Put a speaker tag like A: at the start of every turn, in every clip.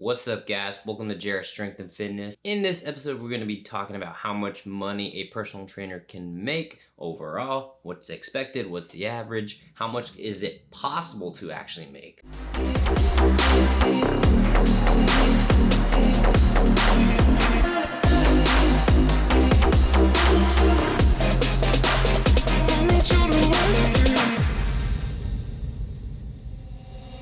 A: What's up, guys? Welcome to Jared's Strength and Fitness. In this episode, we're going to be talking about how much money a personal trainer can make overall, what's expected, what's the average, how much is it possible to actually make.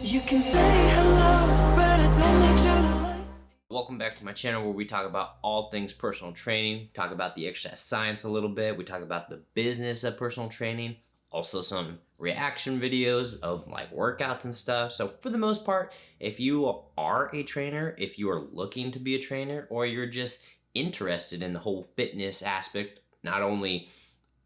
B: You can say hello, but I don't need you to like.
A: Welcome back to my channel where we talk about all things personal training, talk about the exercise science a little bit, we talk about the business of personal training, also some reaction videos of like workouts and stuff. So for the most part, if you are a trainer, if you are looking to be a trainer, or you're just interested in the whole fitness aspect, not only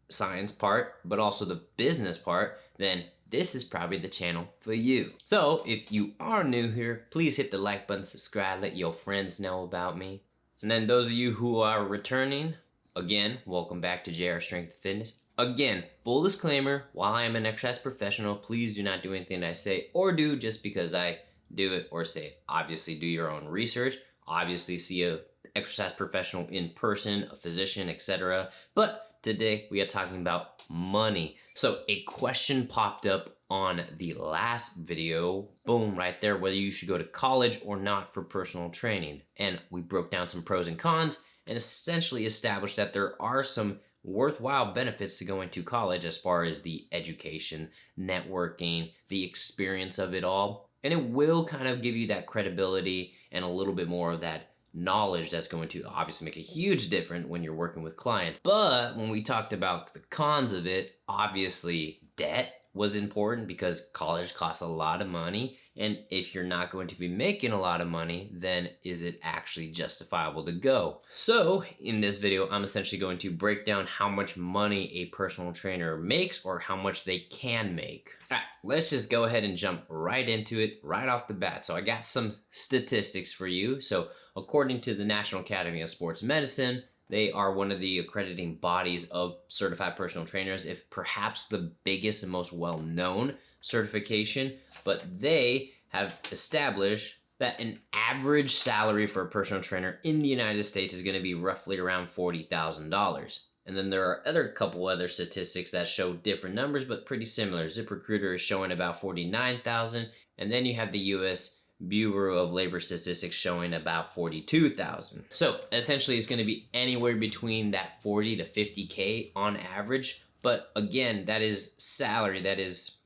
A: science part, but also the business part, then this is probably the channel for you. So if you are new here, please hit the like button, subscribe, let your friends know about me. And then those of you who are returning, again, welcome back to JR Strength and Fitness. Again, full disclaimer, while I am an exercise professional, please do not do anything that I say or do just because I do it or say it. Obviously do your own research, obviously see a exercise professional in person, a physician, etc. But today we are talking about money. So a question popped up on the last video, boom, right there, whether you should go to college or not for personal training. And we broke down some pros and cons and essentially established that there are some worthwhile benefits to going to college as far as the education, networking, the experience of it all. And it will kind of give you that credibility and a little bit more of that knowledge that's going to obviously make a huge difference when you're working with clients. But when we talked about the cons of it, obviously debt was important because college costs a lot of money, and if you're not going to be making a lot of money, then is it actually justifiable to go? So in this video, I'm essentially going to break down how much money a personal trainer makes or how much they can make. All right, let's just go ahead and jump right into it right off the bat. So I got some statistics for you. So according to the National Academy of Sports Medicine, they are one of the accrediting bodies of certified personal trainers, if perhaps the biggest and most well-known certification, but they have established that an average salary for a personal trainer in the United States is going to be roughly around $40,000. And then there are a couple other statistics that show different numbers, but pretty similar. ZipRecruiter is showing about 49,000, and then you have the U.S. Bureau of Labor Statistics showing about 42,000. So essentially it's going to be anywhere between that 40 to 50K on average. But again, that is salary, that is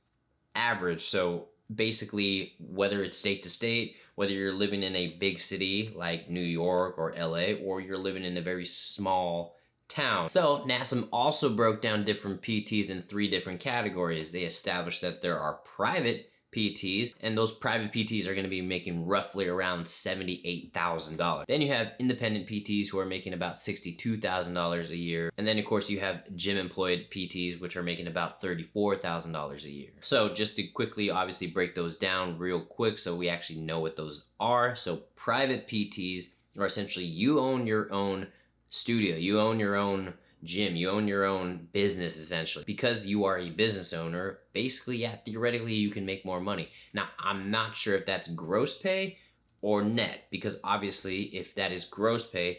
A: average. So basically, whether it's state to state, whether you're living in a big city like New York or LA, or you're living in a very small town. So NASM also broke down different PTs in 3 different categories. They established that there are private PTs, and those private PTs are going to be making roughly around $78,000. Then you have independent PTs who are making about $62,000 a year. And then of course you have gym employed PTs, which are making about $34,000 a year. So just to quickly obviously break those down real quick so we actually know what those are. So private PTs are essentially you own your own studio, you own your own gym, you own your own business essentially. Because you are a business owner, basically, yeah, theoretically you can make more money. Now, I'm not sure if that's gross pay or net, because obviously if that is gross pay,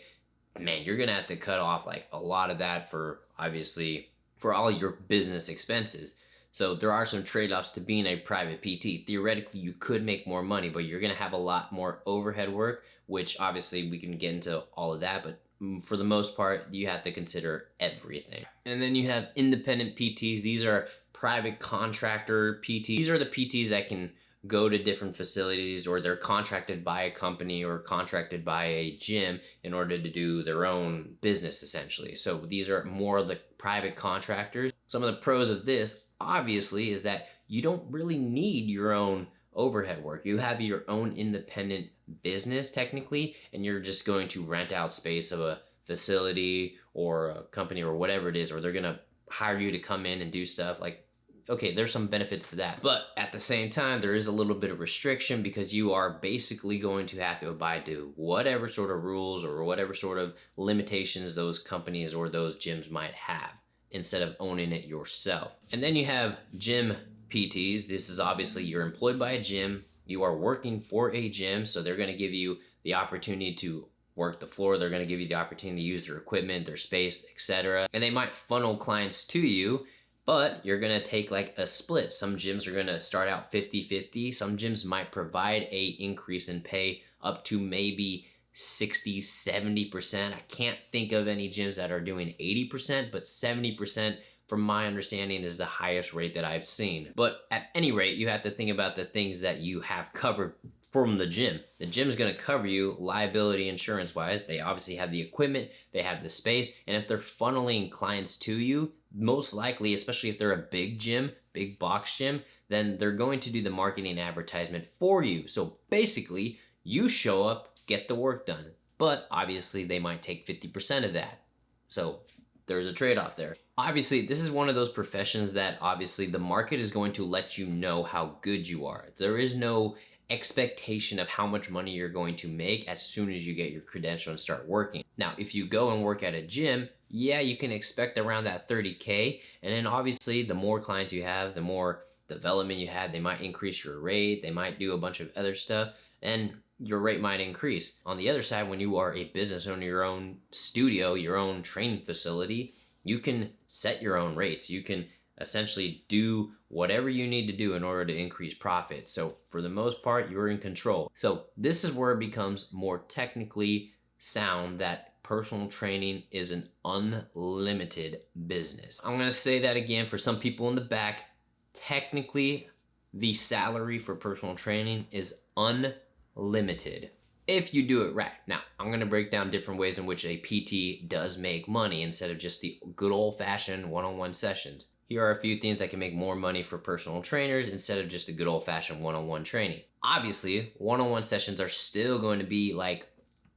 A: man, you're gonna have to cut off like a lot of that for obviously for all your business expenses. So there are some trade-offs to being a private PT. Theoretically, you could make more money, but you're gonna have a lot more overhead work, which obviously we can get into all of that, but for the most part, you have to consider everything. And then you have independent PTs. These are private contractor PTs. These are the PTs that can go to different facilities, or they're contracted by a company or contracted by a gym in order to do their own business essentially. So these are more of the private contractors. Some of the pros of this, obviously, is that you don't really need your own overhead work. You have your own independent business technically, and you're just going to rent out space of a facility or a company or whatever it is, or they're gonna hire you to come in and do stuff. Like, okay, there's some benefits to that, but at the same time there is a little bit of restriction because you are basically going to have to abide to whatever sort of rules or whatever sort of limitations those companies or those gyms might have, instead of owning it yourself. And then you have gym PTs. This is obviously you're employed by a gym You are working for a gym, so they're going to give you the opportunity to work the floor. They're going to give you the opportunity to use their equipment, their space, etc. And they might funnel clients to you, but you're going to take like a split. Some gyms are going to start out 50-50. Some gyms might provide a increase in pay up to maybe 60-70%. I can't think of any gyms that are doing 80%, but 70% from my understanding is the highest rate that I've seen. But at any rate, you have to think about the things that you have covered from the gym. The gym's going to cover you liability insurance wise. They obviously have the equipment, they have the space, and if they're funneling clients to you, most likely, especially if they're a big gym, big box gym, then they're going to do the marketing advertisement for you. So basically, you show up, get the work done. But obviously, they might take 50% of that. So there's a trade-off there. Obviously, this is one of those professions that obviously the market is going to let you know how good you are. There is no expectation of how much money you're going to make as soon as you get your credential and start working. Now, if you go and work at a gym, yeah, you can expect around that 30K. And then obviously, the more clients you have, the more development you have, they might increase your rate. They might do a bunch of other stuff, and your rate might increase. On the other side, when you are a business owner, your own studio, your own training facility, you can set your own rates. You can essentially do whatever you need to do in order to increase profit. So for the most part, you're in control. So this is where it becomes more technically sound that personal training is an unlimited business. I'm going to say that again for some people in the back. Technically, the salary for personal training is unlimited if you do it right. Now, I'm going to break down different ways in which a PT does make money instead of just the good old-fashioned one-on-one sessions. Here are a few things that can make more money for personal trainers instead of just the good old-fashioned one-on-one training. Obviously, one-on-one sessions are still going to be like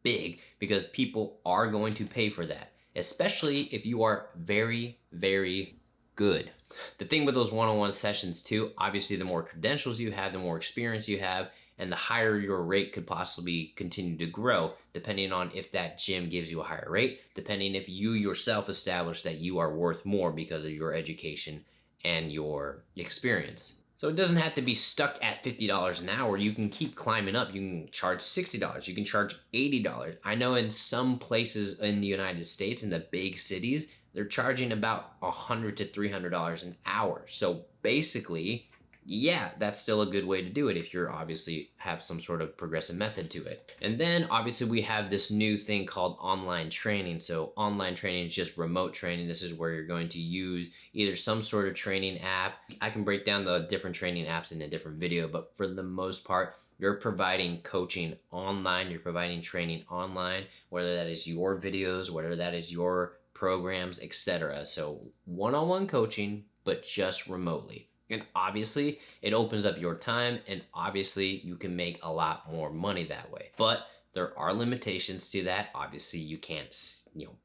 A: big because people are going to pay for that, especially if you are very, very good. The thing with those one-on-one sessions too, obviously the more credentials you have, the more experience you have, and the higher your rate could possibly continue to grow, depending on if that gym gives you a higher rate, depending if you yourself establish that you are worth more because of your education and your experience. So it doesn't have to be stuck at $50 an hour. You can keep climbing up. You can charge $60. You can charge $80. I know in some places in the United States, in the big cities, they're charging about $100 to $300 an hour. So basically, yeah, that's still a good way to do it if you're obviously have some sort of progressive method to it. And then obviously we have this new thing called online training. So online training is just remote training. This is where you're going to use either some sort of training app. I can break down the different training apps in a different video, but for the most part, you're providing coaching online, you're providing training online, whether that is your videos, whether that is your programs, etc. So one-on-one coaching, but just remotely. And obviously, it opens up your time, and obviously, you can make a lot more money that way. But there are limitations to that. Obviously, you can't,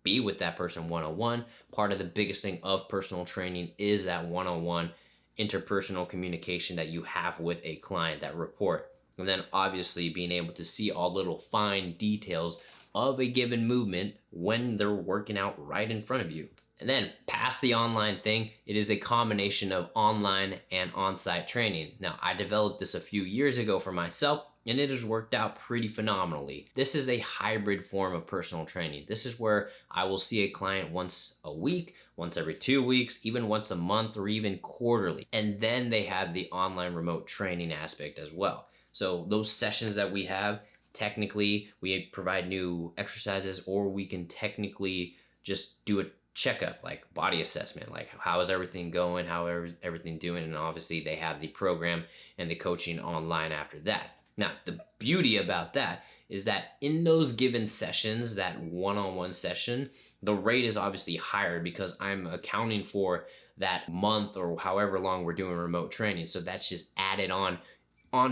A: be with that person one-on-one. Part of the biggest thing of personal training is that one-on-one interpersonal communication that you have with a client, that rapport. And then obviously being able to see all little fine details of a given movement when they're working out right in front of you. And then past the online thing, it is a combination of online and on-site training. Now, I developed this a few years ago for myself, and it has worked out pretty phenomenally. This is a hybrid form of personal training. This is where I will see a client once a week, once every 2 weeks, even once a month, or even quarterly. And then they have the online remote training aspect as well. So those sessions that we have, technically, we provide new exercises, or we can technically just do a checkup, like body assessment, like how is everything going, how is everything doing, and obviously they have the program and the coaching online after that. Now, the beauty about that is that in those given sessions, that one-on-one session, the rate is obviously higher because I'm accounting for that month or however long we're doing remote training. So that's just added on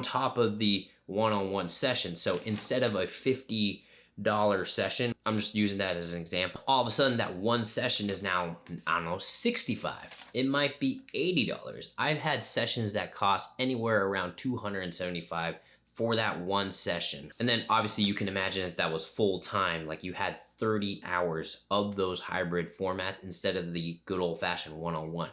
A: top of the one-on-one session. So instead of a $50 session, I'm just using that as an example, all of a sudden that one session is now, I don't know, $65. It might be $80. I've had sessions that cost anywhere around $275 for that one session. And then obviously you can imagine if that was full time, like you had 30 hours of those hybrid formats instead of the good old fashioned one-on-one.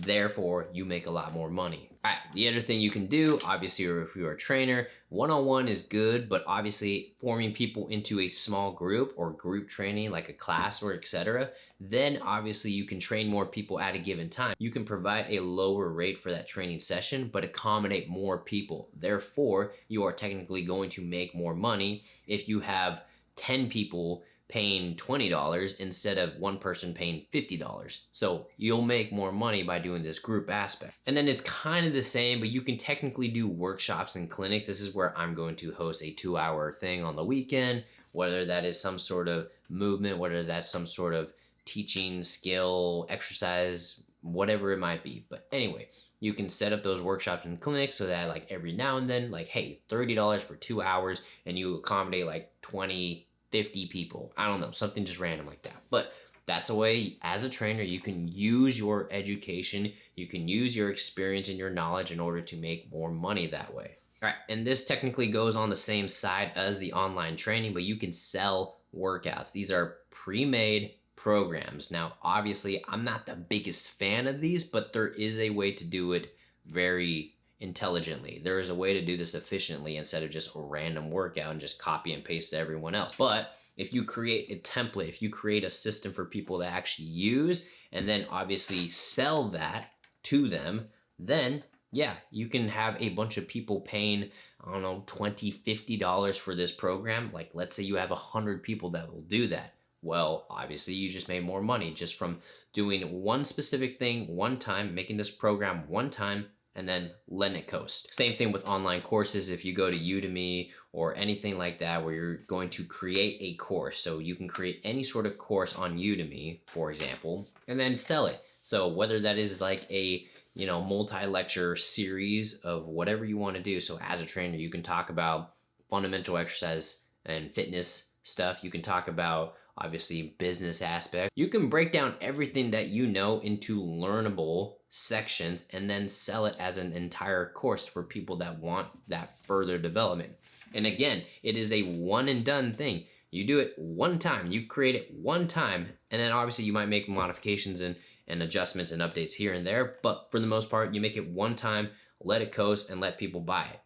A: Therefore, you make a lot more money. All right, the other thing you can do, obviously, if you're a trainer, one-on-one is good, but obviously forming people into a small group or group training like a class or etc., then obviously you can train more people at a given time. You can provide a lower rate for that training session, but accommodate more people. Therefore, you are technically going to make more money if you have 10 people paying $20 instead of one person paying $50. So you'll make more money by doing this group aspect. And then it's kind of the same, but you can technically do workshops and clinics. This is where I'm going to host a 2-hour thing on the weekend, whether that is some sort of movement, whether that's some sort of teaching, skill, exercise, whatever it might be. But anyway, you can set up those workshops and clinics so that like every now and then, like, hey, $30 for 2 hours, and you accommodate like 20, 50 people. I don't know, something just random like that. But that's a way, as a trainer, you can use your education, you can use your experience and your knowledge in order to make more money that way. All right, and this technically goes on the same side as the online training, but you can sell workouts. These are pre-made programs. Now, obviously, I'm not the biggest fan of these, but there is a way to do it very intelligently. There is a way to do this efficiently instead of just a random workout and just copy and paste to everyone else. But if you create a template, if you create a system for people to actually use, and then obviously sell that to them, then yeah, you can have a bunch of people paying, I don't know, $20, $50 for this program. Like, let's say you have 100 people that will do that. Well, obviously you just made more money just from doing one specific thing one time, making this program one time, and then letting it coast. Same thing with online courses. If you go to Udemy or anything like that where you're going to create a course, so you can create any sort of course on Udemy, for example, and then sell it. So whether that is like a multi-lecture series of whatever you want to do. So as a trainer, you can talk about fundamental exercise and fitness stuff. You can talk about obviously business aspect. You can break down everything that you know into learnable sections and then sell it as an entire course for people that want that further development. And again, it is a one and done thing. You do it one time, you create it one time, and then obviously you might make modifications and adjustments and updates here and there, but for the most part, you make it one time, let it coast, and let people buy it.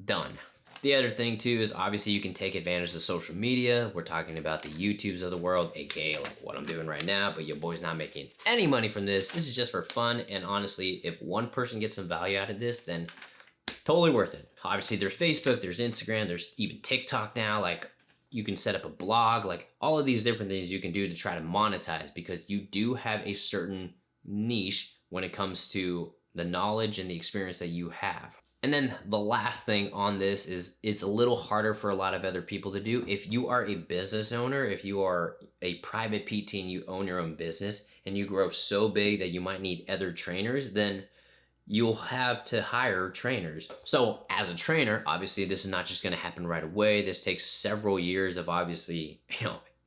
A: Done. The other thing too is obviously you can take advantage of social media. We're talking about the YouTubes of the world, aka like what I'm doing right now, but your boy's not making any money from this. This is just for fun, and honestly, if one person gets some value out of this, then totally worth it. Obviously there's Facebook, there's Instagram, there's even TikTok now. Like, you can set up a blog, like all of these different things you can do to try to monetize, because you do have a certain niche when it comes to the knowledge and the experience that you have. And then the last thing on this is it's a little harder for a lot of other people to do. If you are a business owner, if you are a private PT and you own your own business and you grow so big that you might need other trainers, then you'll have to hire trainers. So as a trainer, obviously this is not just going to happen right away. This takes several years of obviously,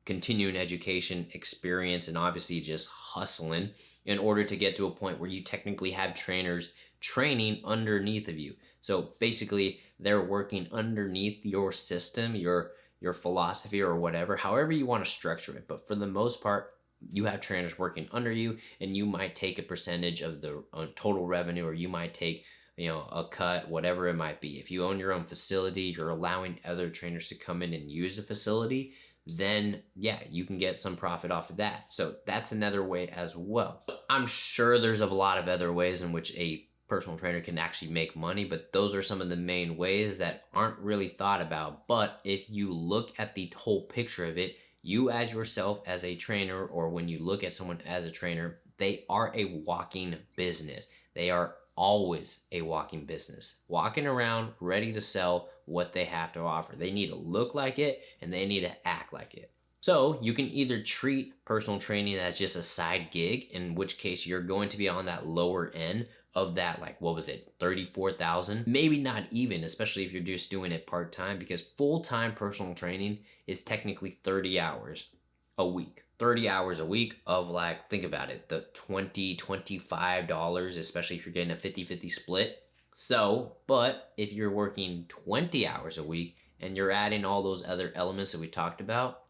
A: continuing education, experience, and obviously just hustling in order to get to a point where you technically have trainers training underneath of you. So basically they're working underneath your system, your philosophy or whatever, however you want to structure it. But for the most part, you have trainers working under you, and you might take a percentage of the total revenue, or you might take a cut, whatever it might be. If you own your own facility, you're allowing other trainers to come in and use the facility, then yeah, you can get some profit off of that. So that's another way as well. I'm sure there's a lot of other ways in which a personal trainer can actually make money, but those are some of the main ways that aren't really thought about. But if you look at the whole picture of it, you as yourself as a trainer, or when you look at someone as a trainer, they are a walking business. They are always a walking business, walking around ready to sell what they have to offer. They need to look like it, and they need to act like it. So you can either treat personal training as just a side gig, in which case you're going to be on that lower end of that, like, what was it, 34,000? Maybe not even, especially if you're just doing it part-time, because full-time personal training is technically 30 hours a week. 30 hours a week of, like, think about it, the $20, $25, especially if you're getting a 50-50 split. So, but if you're working 20 hours a week and you're adding all those other elements that we talked about,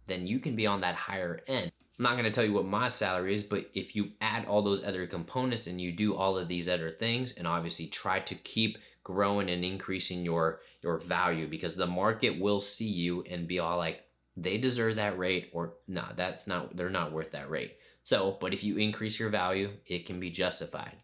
A: then you can be on that higher end. I'm not going to tell you what my salary is, but if you add all those other components and you do all of these other things, and obviously try to keep growing and increasing your value, because the market will see you and be all like, they deserve that rate, or nah, they're not worth that rate. So, but if you increase your value, it can be justified.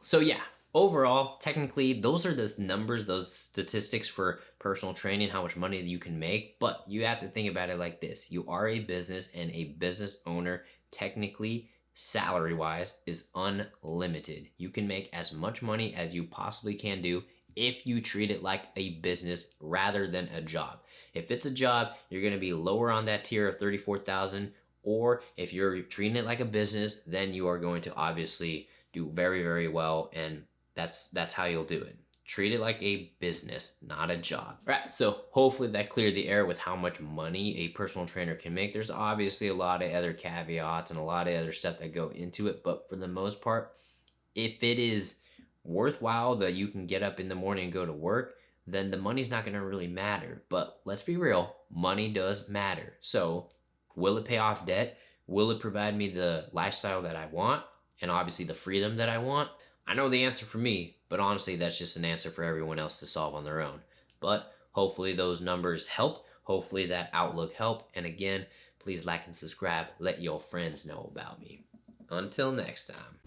A: So yeah, overall, technically, those are the numbers, those statistics for personal training, how much money you can make. But you have to think about it like this. You are a business, and a business owner, technically, salary-wise, is unlimited. You can make as much money as you possibly can do if you treat it like a business rather than a job. If it's a job, you're going to be lower on that tier of 34,000, or if you're treating it like a business, then you are going to obviously do very, very well, and that's how you'll do it. Treat it like a business, not a job. All right, so hopefully that cleared the air with how much money a personal trainer can make. There's obviously a lot of other caveats and a lot of other stuff that go into it, but for the most part, if it is worthwhile that you can get up in the morning and go to work, then the money's not going to really matter. But let's be real, money does matter. So will it pay off debt? Will it provide me the lifestyle that I want? And obviously the freedom that I want? I know the answer for me, but honestly, that's just an answer for everyone else to solve on their own. But hopefully those numbers helped. Hopefully that outlook helped. And again, please like and subscribe. Let your friends know about me. Until next time.